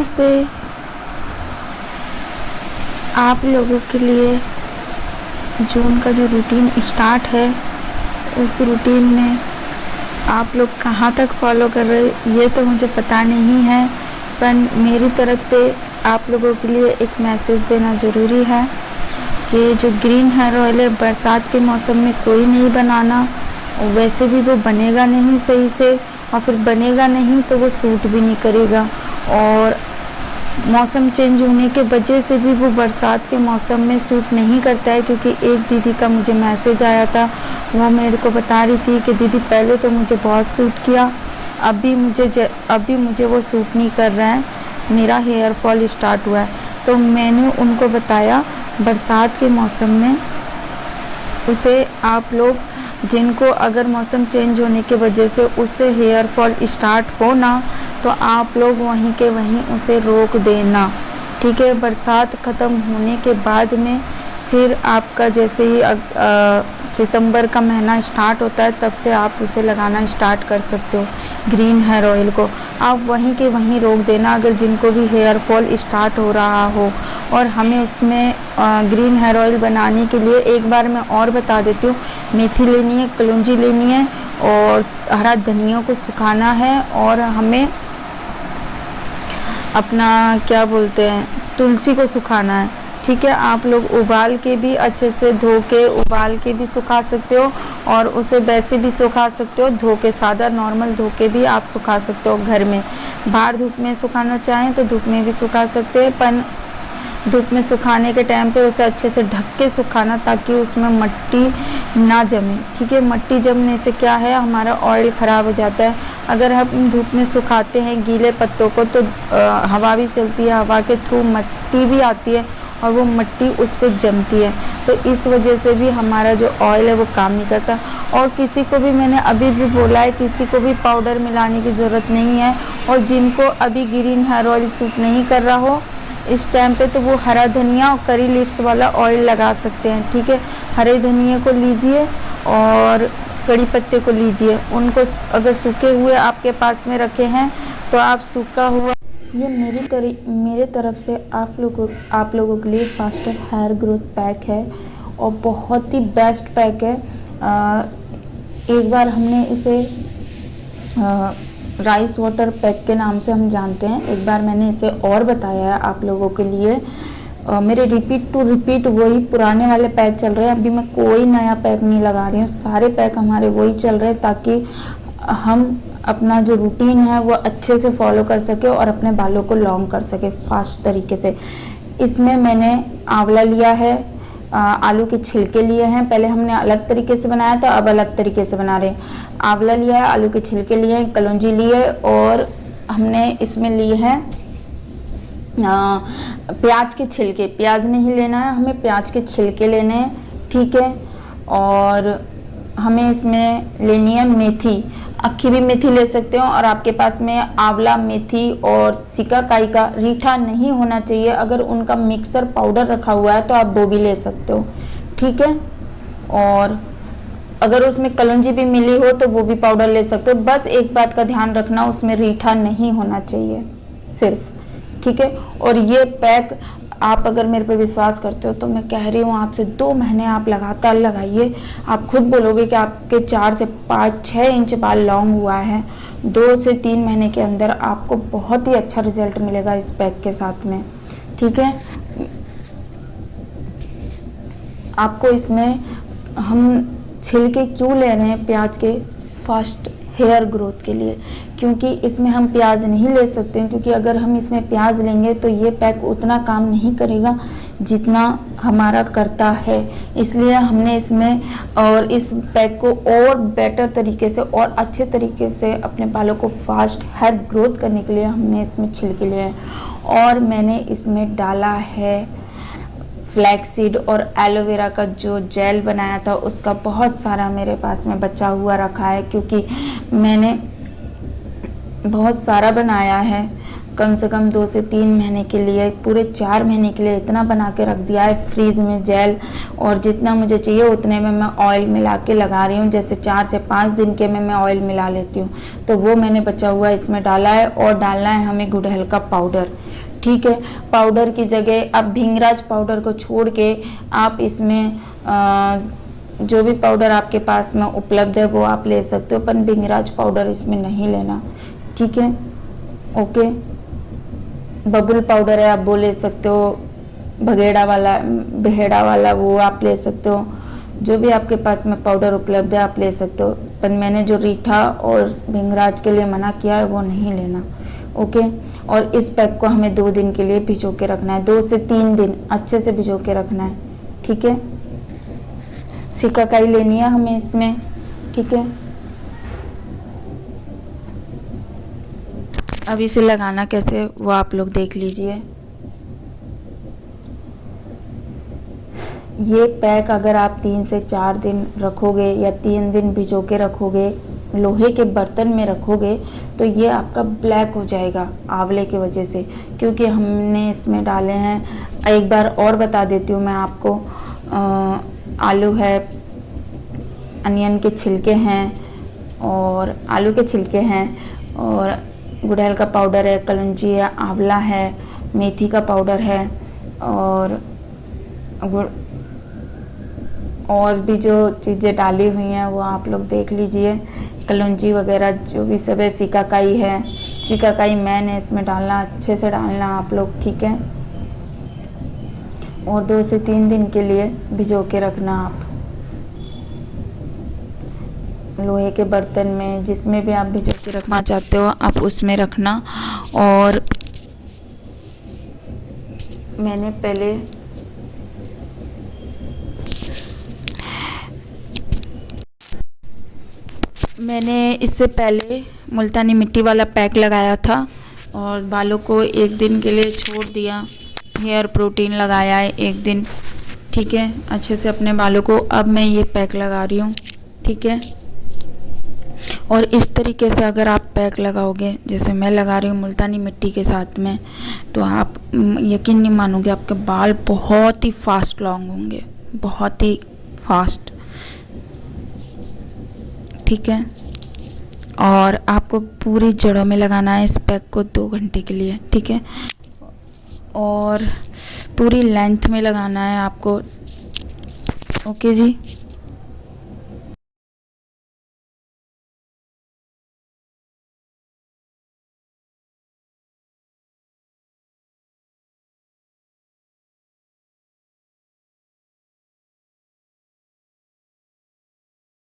नमस्ते। आप लोगों के लिए जून का जो रूटीन स्टार्ट है, उस रूटीन में आप लोग कहाँ तक फॉलो कर रहे ये तो मुझे पता नहीं है, पर मेरी तरफ से आप लोगों के लिए एक मैसेज देना ज़रूरी है कि जो ग्रीन हेयर ऑयल है बरसात के मौसम में कोई नहीं बनाना, और वैसे भी वो बनेगा नहीं सही से, और फिर बनेगा नहीं तो वो सूट भी नहीं करेगा। और मौसम चेंज होने के वजह से भी वो बरसात के मौसम में सूट नहीं करता है, क्योंकि एक दीदी का मुझे मैसेज आया था, वो मेरे को बता रही थी कि दीदी पहले तो मुझे बहुत सूट किया, अभी मुझे वो सूट नहीं कर रहा है, मेरा हेयर फॉल स्टार्ट हुआ है। तो मैंने उनको बताया बरसात के मौसम में उसे आप लोग जिनको अगर मौसम चेंज होने की वजह से उससे हेयर फॉल स्टार्ट हो ना, तो आप लोग वहीं के वहीं उसे रोक देना, ठीक है। बरसात ख़त्म होने के बाद में फिर आपका जैसे ही सितंबर का महीना स्टार्ट होता है, तब से आप उसे लगाना स्टार्ट कर सकते हो ग्रीन हेयर ऑयल को। आप वहीं के वहीं रोक देना अगर जिनको भी हेयर फॉल स्टार्ट हो रहा हो। और हमें उसमें ग्रीन हेयर ऑयल बनाने के लिए एक बार मैं और बता देती हूँ, मेथी लेनी है, कलौंजी लेनी है और हरा धनिया को सुखाना है, और हमें अपना क्या बोलते हैं तुलसी को सुखाना है, ठीक है। आप लोग उबाल के भी अच्छे से धो के उबाल के भी सुखा सकते हो, और उसे वैसे भी सुखा सकते हो, धो के सादा नॉर्मल धो के भी आप सुखा सकते हो घर में। बाहर धूप में सुखाना चाहें तो धूप में भी सुखा सकते हैं, पर धूप में सुखाने के टाइम पे उसे अच्छे से ढक के सुखाना, ताकि उसमें मिट्टी ना जमे, ठीक है। मिट्टी जमने से क्या है, हमारा ऑयल ख़राब हो जाता है। अगर हम धूप में सुखाते हैं गीले पत्तों को तो हवा भी चलती है, हवा के थ्रू मिट्टी भी आती है और वो मिट्टी उस पर जमती है, तो इस वजह से भी हमारा जो ऑयल है वो काम नहीं करता। और किसी को भी मैंने अभी भी बोला है, किसी को भी पाउडर मिलाने की ज़रूरत नहीं है। और जिनको अभी ग्रीन हेयर ऑयल सूट नहीं कर रहा हो इस टाइम पे, तो वो हरा धनिया और करी लीव्स वाला ऑयल लगा सकते हैं, ठीक है। हरे धनिया को लीजिए और कड़ी पत्ते को लीजिए, उनको अगर सूखे हुए आपके पास में रखे हैं तो आप सूखा हुआ, ये मेरे तरफ से आप लोगों के लिए फास्टर हेयर ग्रोथ पैक है, और बहुत ही बेस्ट पैक है। एक बार हमने इसे राइस वाटर पैक के नाम से हम जानते हैं, एक बार मैंने इसे और बताया है आप लोगों के लिए। मेरे रिपीट टू रिपीट वही पुराने वाले पैक चल रहे हैं, अभी मैं कोई नया पैक नहीं लगा रही हूँ, सारे पैक हमारे वही चल रहे हैं, ताकि हम अपना जो रूटीन है वो अच्छे से फॉलो कर सके और अपने बालों को लॉन्ग कर सके फास्ट तरीके से। इसमें मैंने आंवला लिया है, आलू के छिलके लिए हैं, पहले हमने अलग तरीके से बनाया था, अब अलग तरीके से बना रहे हैं। आंवला लिया है, आलू के छिलके लिए हैं, कलौंजी ली है, और हमने इसमें लिए हैं प्याज के छिलके। प्याज नहीं लेना है हमें, प्याज के छिलके लेने हैं, ठीक है। और हमें इसमें लेनी है मेथी, अक्खी भी मेथी ले सकते हो, और आपके पास में आंवला, मेथी और सिकाकाई का रीठा नहीं होना चाहिए, अगर उनका मिक्सर पाउडर रखा हुआ है तो आप वो भी ले सकते हो, ठीक है। और अगर उसमें कलौंजी भी मिली हो तो वो भी पाउडर ले सकते हो। बस एक बात का ध्यान रखना, उसमें रीठा नहीं होना चाहिए सिर्फ, ठीक है। और ये पैक आप अगर मेरे पे विश्वास करते हो तो मैं कह रही हूँ आपसे 2 महीने आप लगातार लगाइए, आप खुद बोलोगे कि आपके 4 से 5-6 इंच बाल लॉन्ग हुआ है। 2 से 3 महीने के अंदर आपको बहुत ही अच्छा रिजल्ट मिलेगा इस पैक के साथ में, ठीक है। आपको इसमें हम छिलके क्यों ले रहे हैं प्याज के, फास्ट हेयर ग्रोथ के लिए, क्योंकि इसमें हम प्याज नहीं ले सकते हैं, क्योंकि अगर हम इसमें प्याज लेंगे तो ये पैक उतना काम नहीं करेगा जितना हमारा करता है। इसलिए हमने इसमें और इस पैक को और बेटर तरीके से और अच्छे तरीके से अपने बालों को फास्ट हेयर ग्रोथ करने के लिए हमने इसमें छिलके लिए हैं। और मैंने इसमें डाला है फ्लैक्सीड और एलोवेरा का जो जेल बनाया था, उसका बहुत सारा मेरे पास में बचा हुआ रखा है, क्योंकि मैंने बहुत सारा बनाया है, कम से कम 2 से 3 महीने के लिए, पूरे 4 महीने के लिए इतना बना के रख दिया है फ्रीज में जेल। और जितना मुझे चाहिए उतने में मैं ऑयल मिला के लगा रही हूँ, जैसे 4 से 5 दिन के में मैं ऑयल मिला लेती हूँ, तो वो मैंने बचा हुआ इसमें डाला है। और डालना है हमें गुड़हल का पाउडर, ठीक है। पाउडर की जगह आप भिंगराज पाउडर को छोड़ के आप इसमें जो भी पाउडर आपके पास में उपलब्ध है वो आप ले सकते हो, पर भिंगराज पाउडर इसमें नहीं लेना, ठीक है। ओके, बबुल पाउडर है आप वो ले सकते हो, बहेड़ा वाला वो आप ले सकते हो, जो भी आपके पास में पाउडर उपलब्ध है आप ले सकते हो, पर मैंने जो रीठा और भिंगराज के लिए मना किया है वो नहीं लेना। ओके, और इस पैक को हमें 2 दिन के लिए भिगो के रखना है, 2 से 3 दिन अच्छे से भिगो के रखना है, ठीक है। सिकाकाई लेनी है हमें इसमें, ठीक है। अब इसे लगाना कैसे वो आप लोग देख लीजिए। ये पैक अगर आप 3 से 4 दिन रखोगे या 3 दिन भिगो के रखोगे, लोहे के बर्तन में रखोगे, तो ये आपका ब्लैक हो जाएगा आंवले की वजह से, क्योंकि हमने इसमें डाले हैं। एक बार और बता देती हूँ मैं आपको, आलू है, अनियन के छिलके हैं और आलू के छिलके हैं, और गुड़हल का पाउडर है, कलौंजी है, आंवला है, मेथी का पाउडर है, और भी जो चीज़ें डाली हुई हैं वो आप लोग देख लीजिए, कलौंजी वगैरह जो भी सब है, सिकाकाई है, सिकाकाई मैंने इसमें डालना, अच्छे से डालना आप लोग, ठीक है। और 2 से 3 दिन के लिए भिगो के रखना आप लोहे के बर्तन में, जिसमें भी आप भिगो के रखना चाहते हो आप उसमें रखना। और मैंने इससे पहले मुल्तानी मिट्टी वाला पैक लगाया था और बालों को 1 दिन के लिए छोड़ दिया, हेयर प्रोटीन लगाया है 1 दिन, ठीक है, अच्छे से अपने बालों को। अब मैं ये पैक लगा रही हूँ, ठीक है। और इस तरीके से अगर आप पैक लगाओगे जैसे मैं लगा रही हूँ मुल्तानी मिट्टी के साथ में, तो आप यकीन नहीं मानोगे, आपके बाल बहुत ही फास्ट लॉन्ग होंगे, बहुत ही फास्ट, ठीक है। और आपको पूरी जड़ों में लगाना है इस पैक को 2 घंटे के लिए, ठीक है। और पूरी लेंथ में लगाना है आपको, ओके जी।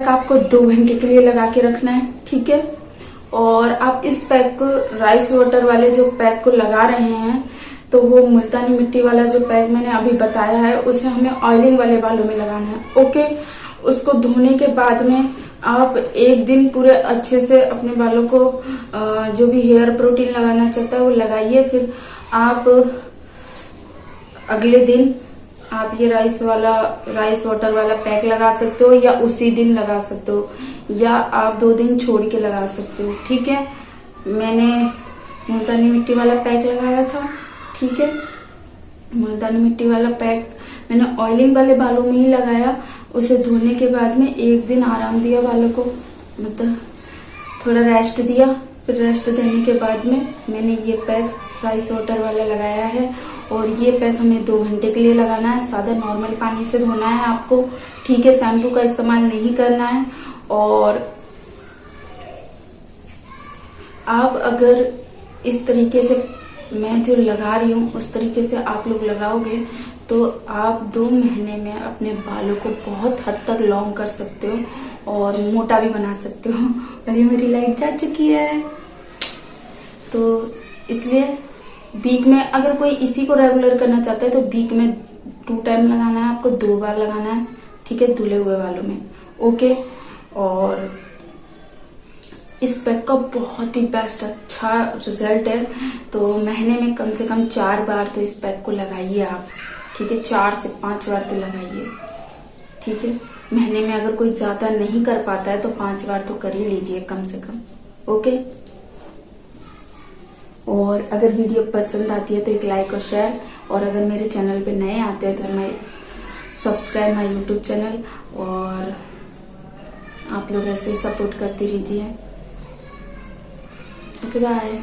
आपको 2 घंटे के लिए लगा के रखना है, ठीक है। और आप इस पैक को, राइस वाटर वाले जो पैक को लगा रहे हैं, तो वो मुल्तानी मिट्टी वाला जो पैक मैंने अभी बताया है उसे हमें ऑयलिंग वाले बालों में लगाना है, ओके। उसको धोने के बाद में आप 1 दिन पूरे अच्छे से अपने बालों को जो भी हेयर प्रोटीन लगाना चाहता है वो लगाइए। फिर आप अगले दिन आप ये राइस वाटर वाला पैक लगा सकते हो, या उसी दिन लगा सकते हो, या आप 2 दिन छोड़ के लगा सकते हो, ठीक है। मैंने मुल्तानी मिट्टी वाला पैक लगाया था, ठीक है। मुल्तानी मिट्टी वाला पैक मैंने ऑयलिंग वाले बालों में ही लगाया। उसे धोने के बाद में 1 दिन आराम दिया बालों को, मतलब थोड़ा रेस्ट दिया। फिर रेस्ट देने के बाद में मैंने ये पैक राइस वाटर वाला लगाया है। और ये पैक हमें 2 घंटे के लिए लगाना है। सादा नॉर्मल पानी से धोना है आपको, ठीक है। शैम्पू का इस्तेमाल नहीं करना है। और आप अगर इस तरीके से मैं जो लगा रही हूँ उस तरीके से आप लोग लगाओगे तो आप 2 महीने में अपने बालों को बहुत हद तक लॉन्ग कर सकते हो और मोटा भी बना सकते हो। और ये मेरी लाइट जा चुकी है, तो इसलिए वीक में अगर कोई इसी को रेगुलर करना चाहता है तो वीक में 2 टाइम लगाना है आपको, 2 बार लगाना है, ठीक है, धुले हुए बालों में, ओके। और इस पैक का बहुत ही बेस्ट अच्छा रिजल्ट है। तो महीने में कम से कम 4 बार तो इस पैक को लगाइए आप, ठीक है। 4 से 5 बार तो लगाइए, ठीक है। महीने में अगर कोई ज्यादा नहीं कर पाता है तो 5 बार तो कर ही लीजिए कम से कम, ओके। और अगर वीडियो पसंद आती है तो एक लाइक और शेयर, और अगर मेरे चैनल पे नए आते हैं तो मैं सब्सक्राइब माय यूट्यूब चैनल, और आप लोग ऐसे ही सपोर्ट करते रहिए, ओके, बाय।